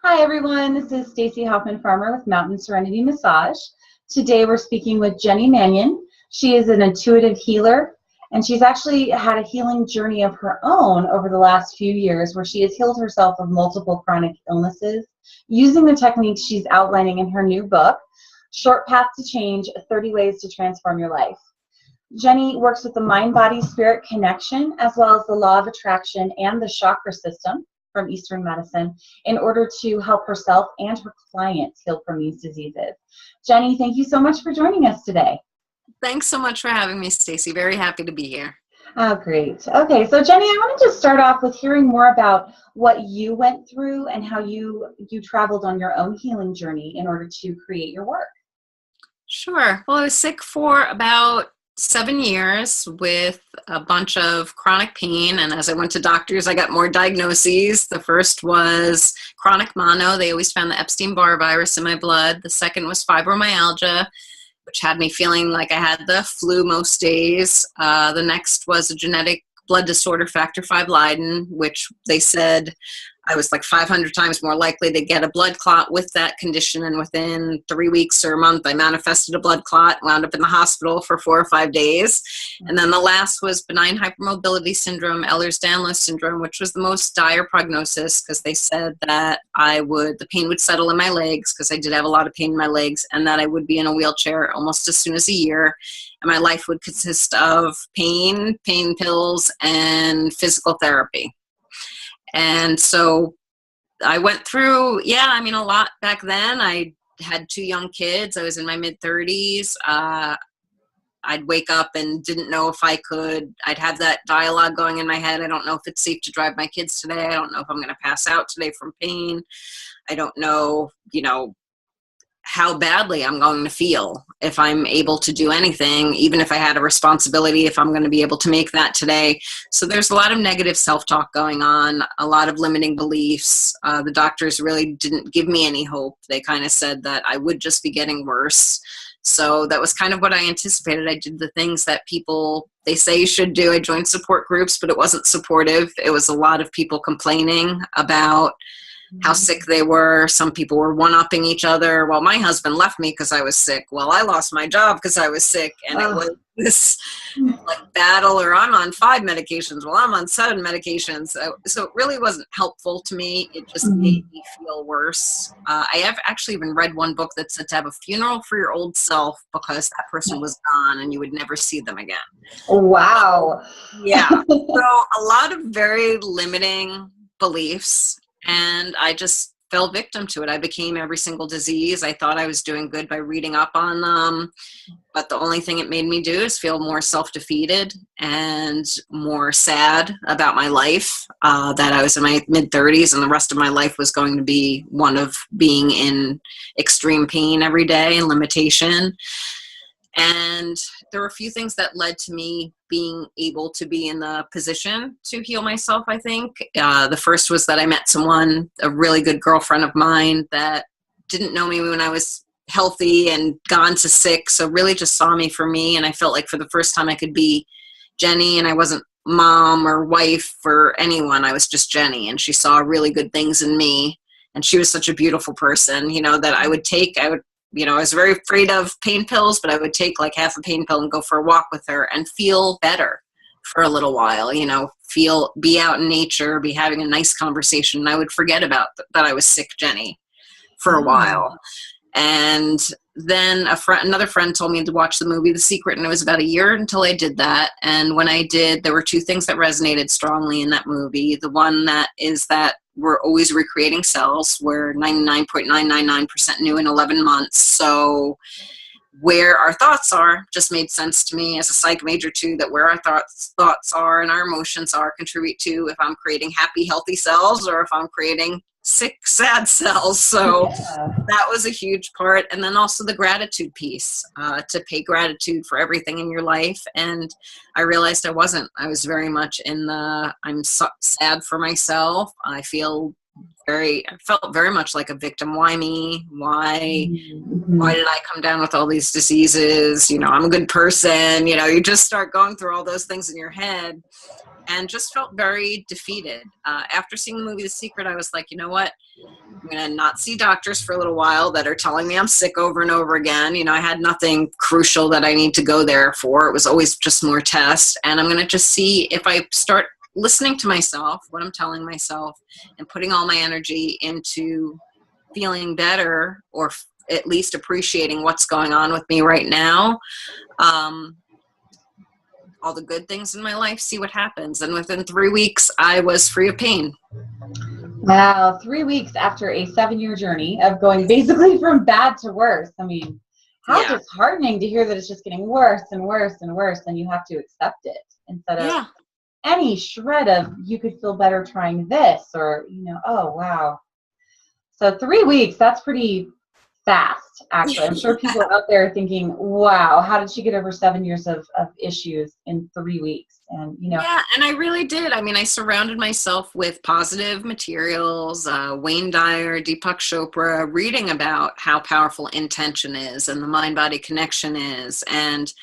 Hi everyone, this is Stacy Hoffman-Farmer with Mountain Serenity Massage. Today we're speaking with Jenny Mannion. She is an intuitive healer, and she's actually had a healing journey of her own over the last few years where she has healed herself of multiple chronic illnesses using the techniques she's outlining in her new book, Short Path to Change, 30 Ways to Transform Your Life. Jenny works with the mind-body-spirit connection as well as the law of attraction and the chakra system from Eastern medicine in order to help herself and her clients heal from these diseases. Jenny, thank you so much for joining us today. Thanks so much for having me, Stacy. Very happy to be here. Oh, great. Okay, so Jenny, I wanted to start off with hearing more about what you went through and how you traveled on your own healing journey in order to create your work. Sure. Well, I was sick for about 7 years with a bunch of chronic pain, and as I went to doctors, I got more diagnoses. The first was chronic mono. They always found the Epstein-Barr virus in my blood. The second was fibromyalgia, which had me feeling like I had the flu most days. The next was a genetic blood disorder, factor V Leiden, which they said I was like 500 times more likely to get a blood clot with that condition, and within 3 weeks or a month, I manifested a blood clot, wound up in the hospital for 4 or 5 days. And then the last was benign hypermobility syndrome, Ehlers-Danlos syndrome, which was the most dire prognosis because they said that the pain would settle in my legs because I did have a lot of pain in my legs, and that I would be in a wheelchair almost as soon as a year. And my life would consist of pain pills, and physical therapy. And so I went through, a lot back then. I had 2 young kids. I was in my mid-30s. I'd wake up and didn't know if I could. I'd have that dialogue going in my head. I don't know if it's safe to drive my kids today. I don't know if I'm going to pass out today from pain. I don't know, how badly I'm going to feel if I'm able to do anything, even if I had a responsibility, if I'm going to be able to make that today. So there's a lot of negative self-talk going on, a lot of limiting beliefs. The doctors really didn't give me any hope. They kind of said that I would just be getting worse. So that was kind of what I anticipated. I did the things that they say you should do. I joined support groups, but it wasn't supportive. It was a lot of people complaining about how sick they were. Some people were one-upping each other. Well, my husband left me because I was sick. Well, I lost my job because I was sick. And it was this battle, or I'm on 5 medications. Well, I'm on 7 medications. So it really wasn't helpful to me. It just made me feel worse. I have actually even read one book that said to have a funeral for your old self because that person was gone and you would never see them again. Wow. Yeah. So a lot of very limiting beliefs. And I just fell victim to it. I became every single disease. I thought I was doing good by reading up on them. But the only thing it made me do is feel more self-defeated and more sad about my life, that I was in my mid-30s and the rest of my life was going to be one of being in extreme pain every day and limitation. And there were a few things that led to me being able to be in the position to heal myself, I think. The first was that I met someone, a really good girlfriend of mine, that didn't know me when I was healthy and gone to sick, so really just saw me for me. And I felt like for the first time I could be Jenny, and I wasn't mom or wife for anyone. I was just Jenny, and she saw really good things in me. And she was such a beautiful person, that I was very afraid of pain pills, but I would take like half a pain pill and go for a walk with her and feel better for a little while, be out in nature, be having a nice conversation. And I would forget about that I was sick Jenny for a while. And then another friend told me to watch the movie The Secret, and it was about a year until I did that. And when I did, there were 2 things that resonated strongly in that movie. The one that is that we're always recreating cells. We're 99.999% new in 11 months. So where our thoughts are just made sense to me as a psych major too, that where our thoughts are and our emotions are contribute to if I'm creating happy, healthy cells or if I'm creating sick, sad cells. So that was a huge part. And then also the gratitude piece, to pay gratitude for everything in your life. And I realized I wasn't. I was very much in I'm sad for myself. I felt very much like a victim. Why me? Why did I come down with all these diseases? I'm a good person. You just start going through all those things in your head. and just felt very defeated. After seeing the movie The Secret, I was like, you know what? I'm going to not see doctors for a little while that are telling me I'm sick over and over again. I had nothing crucial that I need to go there for. It was always just more tests. And I'm going to just see if I start listening to myself, what I'm telling myself, and putting all my energy into feeling better, or at least appreciating what's going on with me right now. All the good things in my life, see what happens. And within 3 weeks, I was free of pain. Wow, 3 weeks after a 7-year journey of going basically from bad to worse. I mean, how disheartening to hear that it's just getting worse and worse and worse, and you have to accept it instead of any shred of you could feel better trying this, or, oh, wow. So 3 weeks, that's pretty fast, actually. I'm sure people out there are thinking, wow, how did she get over 7 years of issues in 3 weeks? And, Yeah, and I really did. I mean, I surrounded myself with positive materials, Wayne Dyer, Deepak Chopra, reading about how powerful intention is and the mind-body connection is. And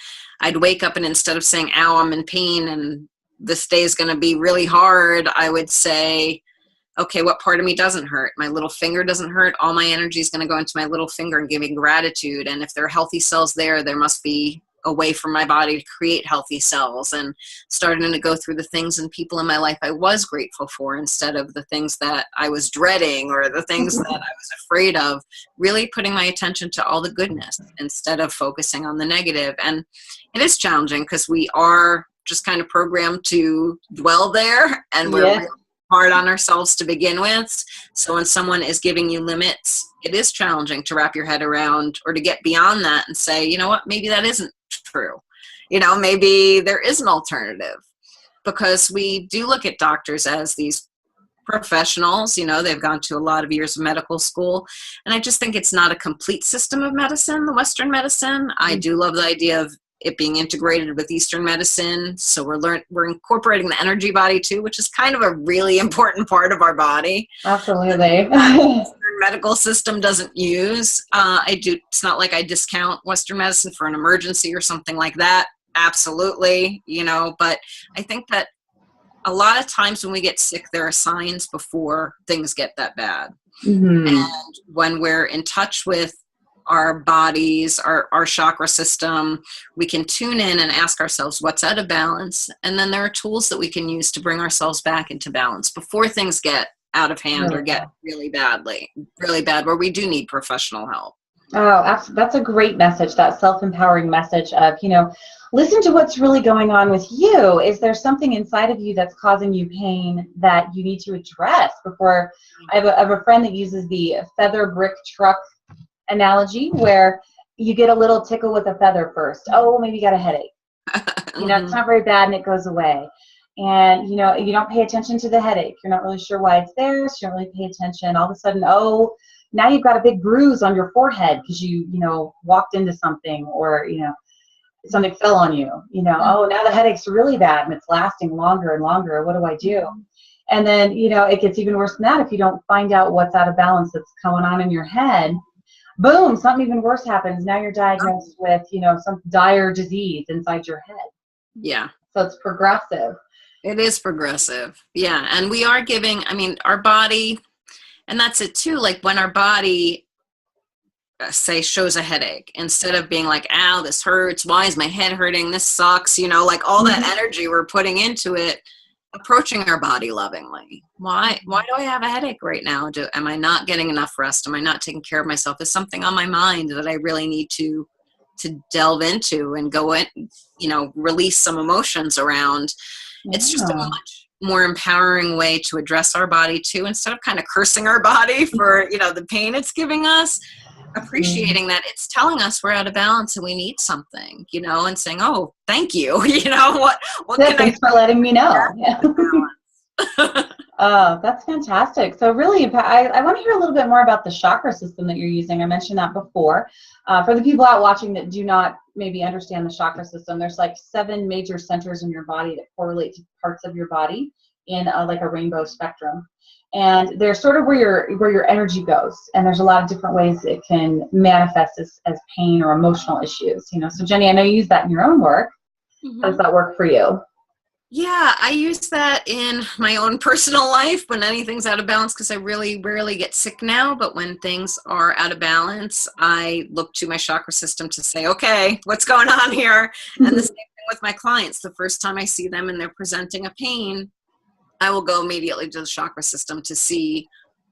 I'd wake up and instead of saying, ow, I'm in pain and this day is going to be really hard, I would say, okay, what part of me doesn't hurt? My little finger doesn't hurt. All my energy is going to go into my little finger and giving gratitude. And if there are healthy cells there must be a way for my body to create healthy cells, and starting to go through the things and people in my life I was grateful for instead of the things that I was dreading or the things that I was afraid of, really putting my attention to all the goodness instead of focusing on the negative. And it is challenging because we are just kind of programmed to dwell there, and we're really hard on ourselves to begin with. So when someone is giving you limits, it is challenging to wrap your head around or to get beyond that and say, you know what, maybe that isn't true. Maybe there is an alternative, because we do look at doctors as these professionals. They've gone to a lot of years of medical school. And I just think it's not a complete system of medicine, the Western medicine. I do love the idea of it being integrated with Eastern medicine. So we're incorporating the energy body too, which is kind of a really important part of our body. Absolutely. Western medical system doesn't use. It's not like I discount Western medicine for an emergency or something like that. Absolutely. But I think that a lot of times when we get sick, there are signs before things get that bad. Mm-hmm. And when we're in touch with our bodies, our chakra system, we can tune in and ask ourselves what's out of balance. And then there are tools that we can use to bring ourselves back into balance before things get out of hand or get really bad, where we do need professional help. Oh, that's a great message, that self-empowering message of, listen to what's really going on with you. Is there something inside of you that's causing you pain that you need to address before? I have a friend that uses the feather brick truck analogy, where you get a little tickle with a feather first. Oh, maybe you got a headache. It's not very bad and it goes away. And, you don't pay attention to the headache. You're not really sure why it's there, so you don't really pay attention. All of a sudden, oh, now you've got a big bruise on your forehead because you walked into something, or, something fell on you. Oh, now the headache's really bad and it's lasting longer and longer. What do I do? And then, it gets even worse than that if you don't find out what's out of balance that's going on in your head. Boom, something even worse happens. Now you're diagnosed with, some dire disease inside your head. Yeah. So it's progressive. It is progressive. Yeah. And we are giving, our body, and that's it too. Like when our body, say, shows a headache, instead of being like, ow, this hurts. Why is my head hurting? This sucks. Like all that energy we're putting into it, approaching our body lovingly. Why do I have a headache right now? Am I not getting enough rest? Am I not taking care of myself? Is something on my mind that I really need to delve into and go in, release some emotions around? Yeah. It's just a much more empowering way to address our body too, instead of kind of cursing our body for, the pain it's giving us. Appreciating that it's telling us we're out of balance and we need something, and saying, oh, thank you. What thanks for letting me know. Yeah. Oh, that's fantastic. So really, I want to hear a little bit more about the chakra system that you're using. I mentioned that before. For the people out watching that do not maybe understand the chakra system, there's like 7 major centers in your body that correlate to parts of your body in like a rainbow spectrum. And they're sort of where your energy goes. And there's a lot of different ways it can manifest as pain or emotional issues. So Jenny, I know you use that in your own work. Mm-hmm. How does that work for you? Yeah, I use that in my own personal life when anything's out of balance, because I really rarely get sick now. But when things are out of balance, I look to my chakra system to say, okay, what's going on here? And the same thing with my clients. The first time I see them and they're presenting a pain, I will go immediately to the chakra system to see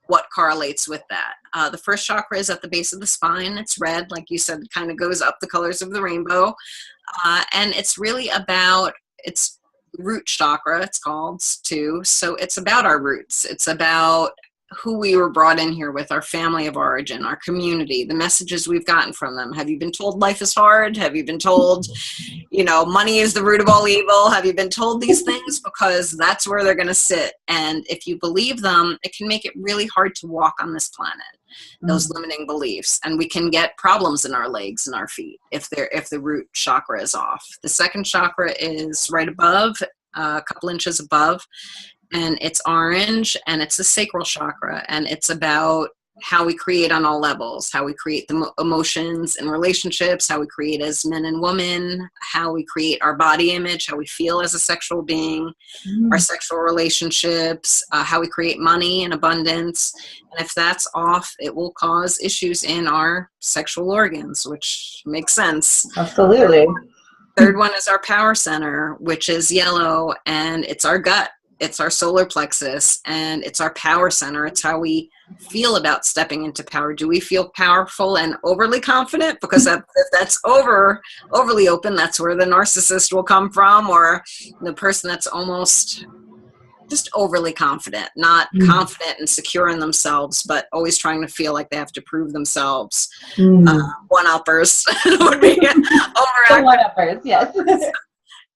what correlates with that. The first chakra is at the base of the spine. It's red, like you said, kind of goes up the colors of the rainbow. And it's really about, it's root chakra, it's called too. So it's about our roots. It's about who we were brought in here with, our family of origin, our community, the messages we've gotten from them. Have you been told life is hard? Have you been told, money is the root of all evil? Have you been told these things? Because that's where they're going to sit. And if you believe them, it can make it really hard to walk on this planet, those limiting beliefs. And we can get problems in our legs and our feet if the root chakra is off. The second chakra is right above, a couple inches above, and it's orange, and it's the sacral chakra, and it's about how we create on all levels, how we create the emotions and relationships, how we create as men and women, how we create our body image, how we feel as a sexual being, our sexual relationships, how we create money and abundance. And if that's off, it will cause issues in our sexual organs, which makes sense. Absolutely. Third one is our power center, which is yellow, and it's our gut. It's our solar plexus, and it's our power center. It's how we feel about stepping into power. Do we feel powerful and overly confident? Because if that's overly open, that's where the narcissist will come from, or the person that's almost just overly confident, not confident and secure in themselves, but always trying to feel like they have to prove themselves. One-uppers would be overactive. One-uppers, yes.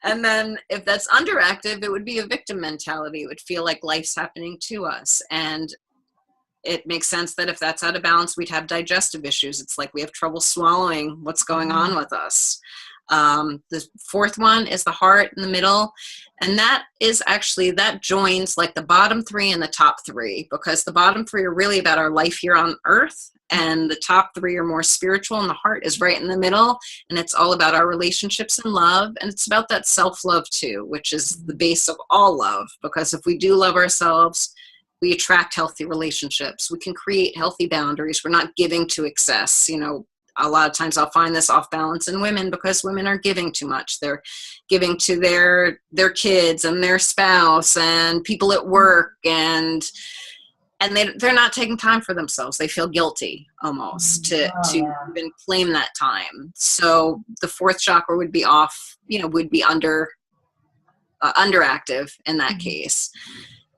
And then if that's underactive, it would be a victim mentality. It would feel like life's happening to us. And it makes sense that if that's out of balance, we'd have digestive issues. It's like we have trouble swallowing what's going on with us. The fourth one is the heart in the middle. And that joins like the bottom three and the top three, because the bottom three are really about our life here on earth, and the top three are more spiritual, and the heart is right in the middle, and it's all about our relationships and love, and it's about that self-love too, which is the base of all love, because if we do love ourselves, we attract healthy relationships. We can create healthy boundaries. We're not giving to excess. A lot of times I'll find this off balance in women because women are giving too much. They're giving to their kids and their spouse and people at work, and they're not taking time for themselves. They feel guilty almost to even claim that time. So the fourth chakra would be off, would be underactive in that case.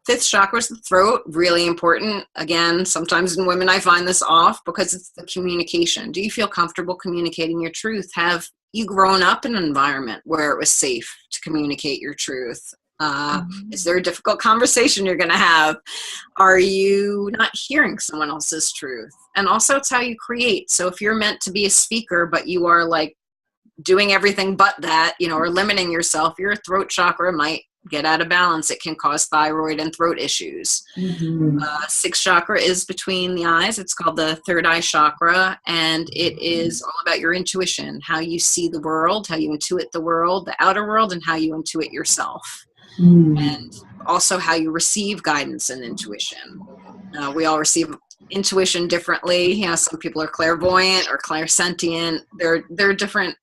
Fifth chakra is the throat, really important. Again, sometimes in women I find this off because it's the communication. Do you feel comfortable communicating your truth? Have you grown up in an environment where it was safe to communicate your truth? Is there a difficult conversation you're going to have? Are you not hearing someone else's truth? And also it's how you create. So if you're meant to be a speaker, but you are like doing everything but that, or limiting yourself, your throat chakra might get out of balance. It can cause thyroid and throat issues. Sixth chakra is between the eyes. It's called the third eye chakra, and it is all about your intuition, how you see the world, how you intuit the world, the outer world, and how you intuit yourself. And also how you receive guidance and intuition. We all receive intuition differently. Some people are clairvoyant or clairsentient. They're different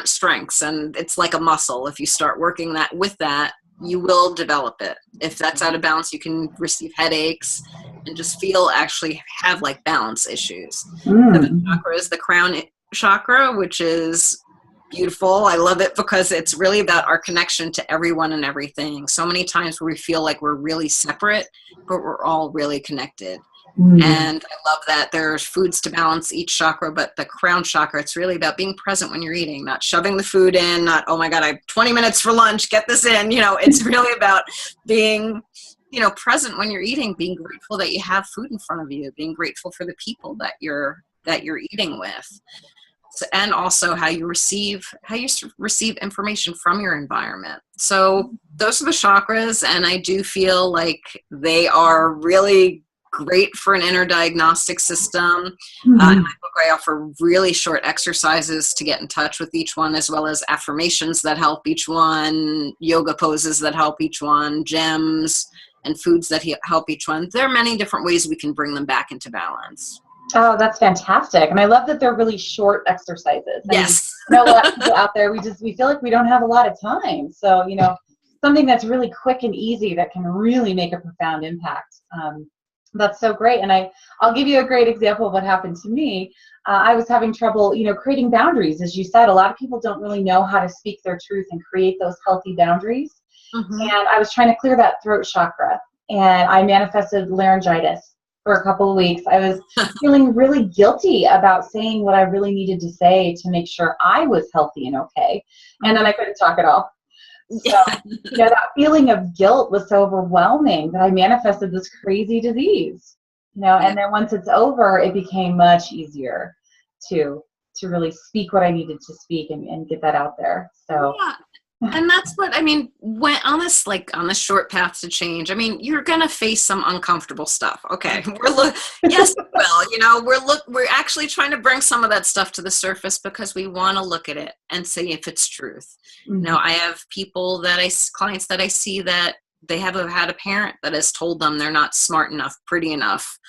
strengths, and it's like a muscle. If you start working with that, you will develop it. If that's out of balance, you can receive headaches and just have like balance issues. Seventh chakra is the crown chakra, which is beautiful. I love it because it's really about our connection to everyone and everything. So many times where we feel like we're really separate, but we're all really connected. And I love that there's foods to balance each chakra, but the crown chakra, it's really about being present when you're eating, not shoving the food in, not, oh my God, I have 20 minutes for lunch, get this in. It's really about being, present when you're eating, being grateful that you have food in front of you, being grateful for the people that you're eating with. And also how you receive information from your environment. So those are the chakras, and I do feel like they are really great for an inner diagnostic system. In my book, I offer really short exercises to get in touch with each one, as well as affirmations that help each one, yoga poses that help each one, gems and foods that help each one. There are many different ways we can bring them back into balance. Oh, that's fantastic. And I love that they're really short exercises. Yes. I mean, a lot of people out there, we feel like we don't have a lot of time. So, something that's really quick and easy that can really make a profound impact. That's so great. And I'll give you a great example of what happened to me. I was having trouble, creating boundaries. As you said, a lot of people don't really know how to speak their truth and create those healthy boundaries. And I was trying to clear that throat chakra, and I manifested laryngitis for a couple of weeks. I was feeling really guilty about saying what I really needed to say to make sure I was healthy and okay. And then I couldn't talk at all. So, that feeling of guilt was so overwhelming that I manifested this crazy disease, and then once it's over, it became much easier to really speak what I needed to speak and get that out there. So. Yeah. And that's what, when on this short path to change, you're going to face some uncomfortable stuff. Okay. Yes, well, we're actually trying to bring some of that stuff to the surface because we want to look at it and see if it's truth. I have clients that I see that they have had a parent that has told them they're not smart enough, pretty enough,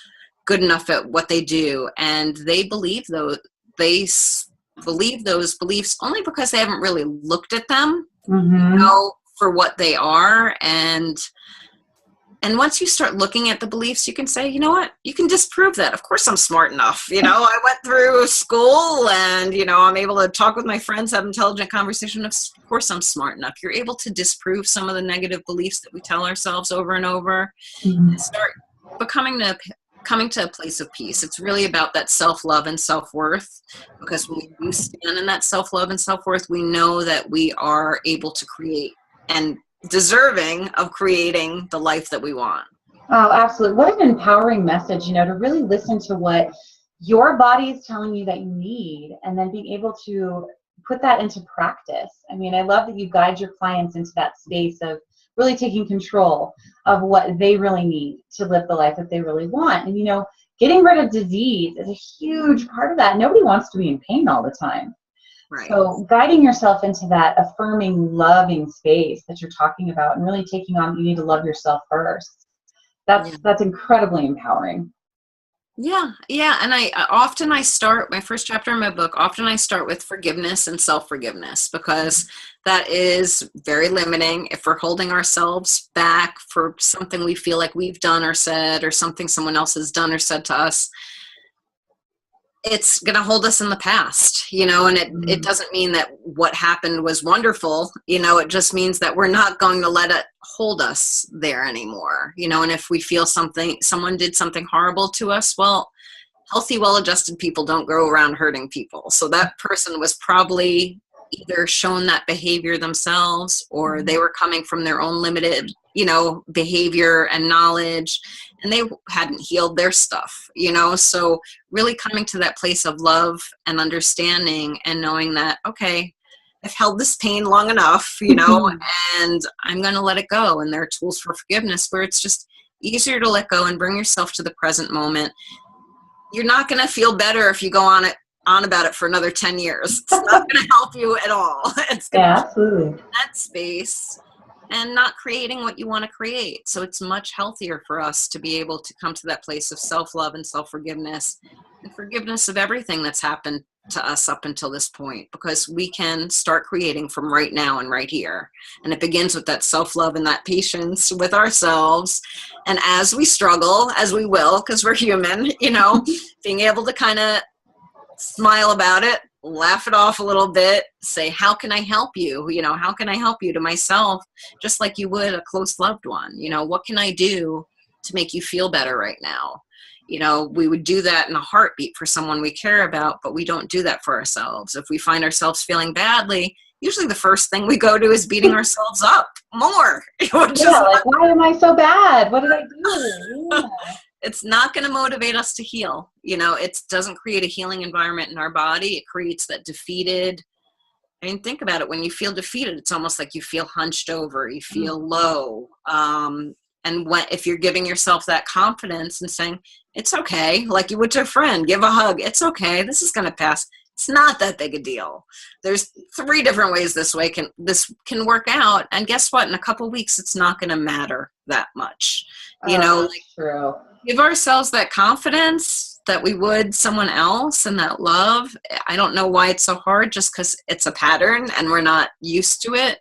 good enough at what they do. And they believe those beliefs only because they haven't really looked at them, for what they are. And once you start looking at the beliefs, you can say, you know what, you can disprove that. Of course I'm smart enough. I went through school and, I'm able to talk with my friends, have intelligent conversation. Of course I'm smart enough. You're able to disprove some of the negative beliefs that we tell ourselves over and over and start coming to a place of peace. It's really about that self-love and self-worth, because when we stand in that self-love and self-worth, we know that we are able to create and deserving of creating the life that we want. Oh, absolutely. What an empowering message, to really listen to what your body is telling you that you need, and then being able to put that into practice. I love that you guide your clients into that space of really taking control of what they really need to live the life that they really want. And, getting rid of disease is a huge part of that. Nobody wants to be in pain all the time. Right. So guiding yourself into that affirming, loving space that you're talking about, and really taking on, you need to love yourself first. That's incredibly empowering. Yeah. And I start my first chapter in my book. Often I start with forgiveness and self-forgiveness, because that is very limiting. If we're holding ourselves back for something we feel like we've done or said, or something someone else has done or said to us, it's going to hold us in the past, and it doesn't mean that what happened was wonderful. It just means that we're not going to let it hold us there anymore, and if we feel someone did something horrible to us, well, healthy, well-adjusted people don't go around hurting people. So that person was probably either shown that behavior themselves, or they were coming from their own limited, behavior and knowledge, and they hadn't healed their stuff, so really coming to that place of love and understanding, and knowing that, okay, I've held this pain long enough, and I'm going to let it go. And there are tools for forgiveness where it's just easier to let go and bring yourself to the present moment. You're not going to feel better if you go on about it for another 10 years. It's not going to help you at all. It's going to absolutely. that space and not creating what you want to create. So it's much healthier for us to be able to come to that place of self-love and self-forgiveness, and forgiveness of everything that's happened to us up until this point, because we can start creating from right now and right here. And it begins with that self-love and that patience with ourselves. And as we struggle, as we will, because we're human, being able to kind of smile about it, laugh it off a little bit, say, how can I help you? How can I help you, to myself, just like you would a close loved one? What can I do to make you feel better right now? We would do that in a heartbeat for someone we care about, but we don't do that for ourselves. If we find ourselves feeling badly, usually the first thing we go to is beating ourselves up more. Why am I so bad? What did I do? Yeah. It's not going to motivate us to heal. It doesn't create a healing environment in our body. It creates that defeated. Think about it. When you feel defeated, it's almost like you feel hunched over. You feel low. And if you're giving yourself that confidence and saying, it's okay, like you would to a friend, give a hug, it's okay, this is going to pass. It's not that big a deal. There's 3 different ways this can work out. And guess what? In a couple of weeks, it's not going to matter that much. True. Give ourselves that confidence that we would someone else, and that love. I don't know why it's so hard, just because it's a pattern and we're not used to it.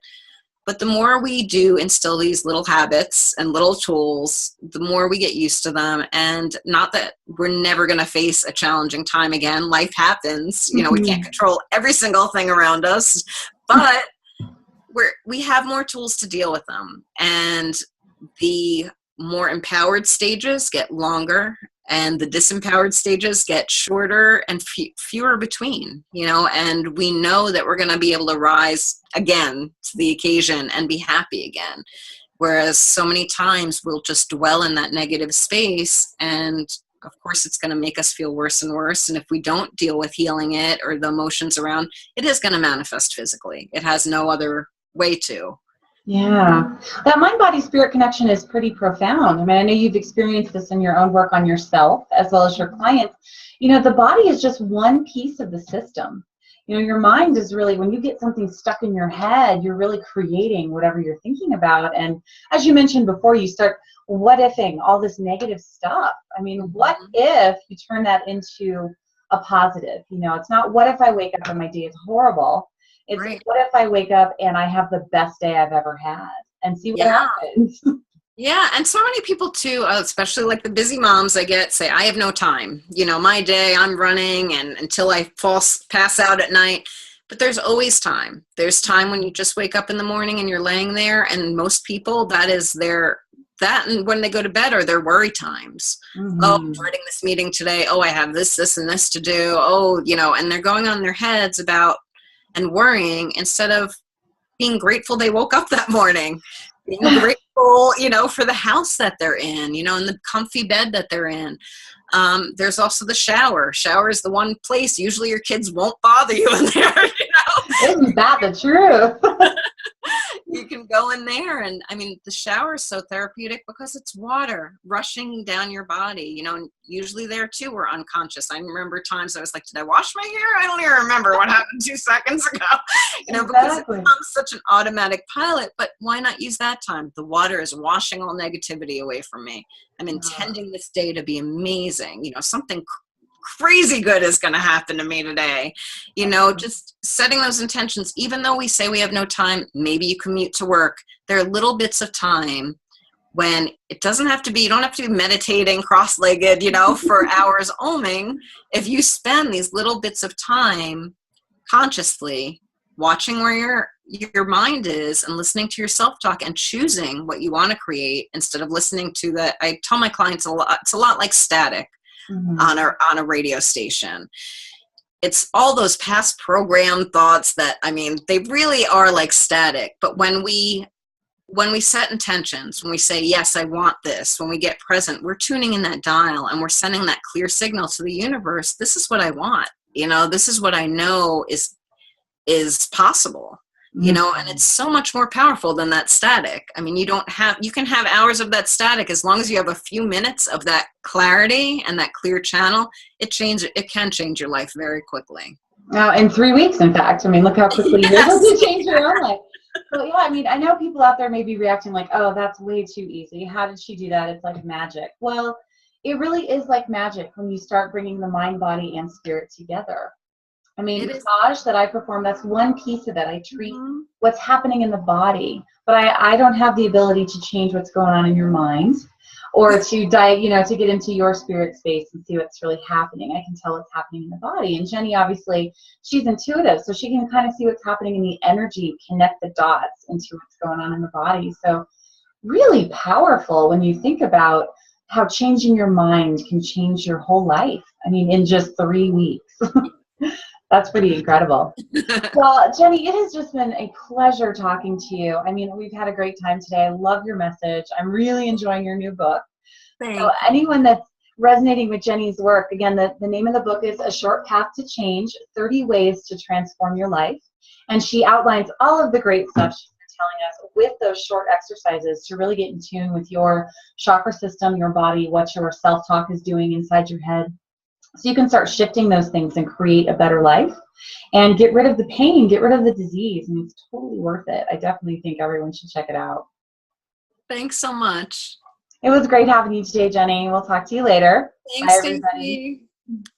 But the more we do instill these little habits and little tools, the more we get used to them. And not that we're never going to face a challenging time again. Life happens. We can't control every single thing around us, but we have more tools to deal with them. And the more empowered stages get longer, and the disempowered stages get shorter and fewer between, and we know that we're going to be able to rise again to the occasion and be happy again. Whereas so many times we'll just dwell in that negative space, and of course it's going to make us feel worse and worse. And if we don't deal with healing it or the emotions around, it is going to manifest physically. It has no other way to. Yeah, that mind-body-spirit connection is pretty profound. I mean, I know you've experienced this in your own work on yourself as well as your clients. The body is just one piece of the system. Your mind is really, when you get something stuck in your head, you're really creating whatever you're thinking about. And as you mentioned before, you start what-ifing all this negative stuff. I mean, what if you turn that into a positive? It's not what if I wake up and my day is horrible. It's right. What if I wake up and I have the best day I've ever had, and see what happens? Yeah, and so many people too, especially like the busy moms I get, say, I have no time. My day, I'm running and until I pass out at night. But there's always time. There's time when you just wake up in the morning and you're laying there, and most people, that and when they go to bed are their worry times. Mm-hmm. Oh, I'm starting this meeting today. Oh, I have this, and this to do. Oh, and they're going on their heads about and worrying instead of being grateful they woke up that morning, being grateful, for the house that they're in, and the comfy bed that they're in. There's also the shower. Shower is the one place usually your kids won't bother you in there, Isn't that the truth? You can go in there, and I mean, the shower is so therapeutic because it's water rushing down your body, and usually there too, we're unconscious. I remember times I was like, did I wash my hair? I don't even remember what happened 2 seconds ago, because it becomes such an automatic pilot. But why not use that time? The water is washing all negativity away from me. I'm intending this day to be amazing. Something crazy good is going to happen to me today. Just setting those intentions, even though we say we have no time, maybe you commute to work. There are little bits of time when it doesn't have to be, you don't have to be meditating cross-legged, for hours oming. If you spend these little bits of time consciously watching where your mind is and listening to your self-talk and choosing what you want to create instead of listening to that. I tell my clients it's a lot like static. Mm-hmm. on a radio station. It's all those past program thoughts that, they really are like static. But when we set intentions, when we say, yes, I want this, when we get present, we're tuning in that dial and we're sending that clear signal to the universe. This is what I want. This is what I know is possible. And it's so much more powerful than that static. You can have hours of that static. As long as you have a few minutes of that clarity and that clear channel, it can change your life very quickly. In 3 weeks, in fact. Look how quickly you're able to change your own life. Well, yeah, I know people out there may be reacting like, oh, that's way too easy. How did she do that? It's like magic. Well, it really is like magic when you start bringing the mind, body, and spirit together. Massage that I perform, that's one piece of it. I treat what's happening in the body, but I don't have the ability to change what's going on in your mind or to to get into your spirit space and see what's really happening. I can tell what's happening in the body. And Jenny, obviously, she's intuitive, so she can kind of see what's happening in the energy, connect the dots into what's going on in the body. So really powerful when you think about how changing your mind can change your whole life. In just 3 weeks. That's pretty incredible. Well, Jenny, it has just been a pleasure talking to you. We've had a great time today. I love your message. I'm really enjoying your new book. Thanks. So anyone that's resonating with Jenny's work, again, the name of the book is A Short Path to Change, 30 Ways to Transform Your Life. And she outlines all of the great stuff she's telling us with those short exercises to really get in tune with your chakra system, your body, what your self-talk is doing inside your head. So you can start shifting those things and create a better life and get rid of the pain, get rid of the disease. And it's totally worth it. I definitely think everyone should check it out. Thanks so much. It was great having you today, Jenny. We'll talk to you later. Thanks, Bye, everybody. Stacy.